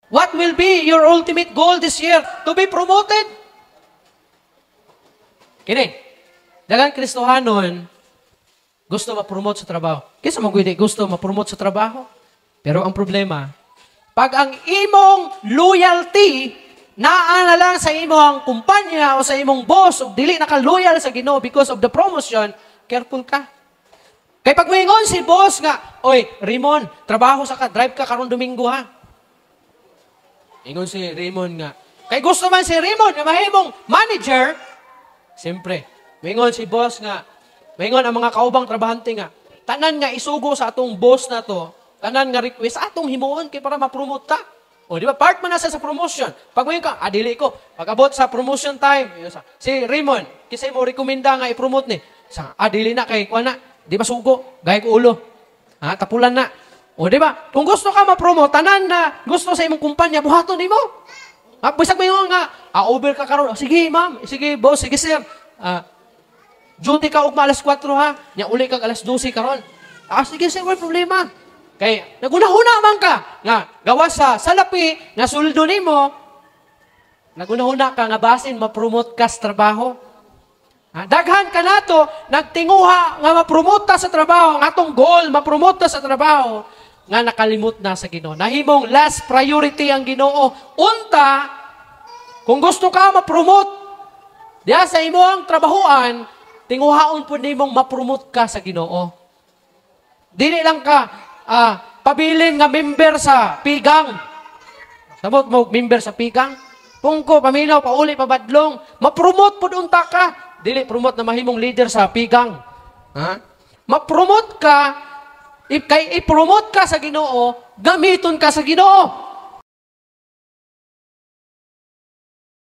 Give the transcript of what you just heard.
What will be your ultimate goal this year? To be promoted? Kini, daghang Kristohanon, gusto ma-promote sa trabaho. Kisa magwili, gusto ma-promote sa trabaho. Pero ang problema, pag ang imong loyalty naa na lang sa imong kumpanya o sa imong boss o dili naka-loyal sa Ginoo because of the promotion, careful ka. Kay pag moingon si boss nga, oy, Raymond, trabaho sa ka, drive ka karon Domingo ha. Ingon si Raymond nga, kay gusto man si Raymond na mahimong manager, siyempre, moingon si boss nga, moingon ang mga kaubang trabahante nga, tanan nga isugo sa atong boss na to, tanan nga request, atong himuon kay para ma-promote ta. O, di ba? Part man na sa promotion. Pag moingon ka, dili ko. Pag abot sa promotion time, si Raymond, kisay mo rekomenda nga i-promote ni, dili na kay, kuha na, di ba sugo? Gaya ko ulo. Tapulan na. O, di ba? Kung gusto ka ma-promote, tanan na gusto sa imong kumpanya, buhaton di mo. Bisag mo yung nga, over ka karon. Sige, ma'am. Sige, boss. Sige, sir. Duty ka ugma alas 4 ha. Nya uli ka alas 12 karon. Sige, sir. Wala problema. Kay, naguna-huna man ka. Nga, gawa sa salapi, nga suldo nimo, naguna-huna ka nga basin, ma-promote ka sa trabaho. Daghan ka na to, nagtinguha nga ma-promote sa trabaho, nga atong goal, ma-promote sa trabaho, nga nakalimot na sa Ginoo. Nahimong last priority ang Ginoo. Unta, kung gusto ka ma-promote, diya sa imong trabahoan, tinguhaon po nimong ma-promote ka sa Ginoo. Dili lang ka, pabilin nga member sa pigang. Sabot mo, member sa pigang. Pungko, paminaw, pauli, pabadlong. Ma-promote po unta ka. Dili, promote na mahimong leader sa pigang. Ma-promote ka, i-promote ka sa Ginoo, gamiton ka sa Ginoo.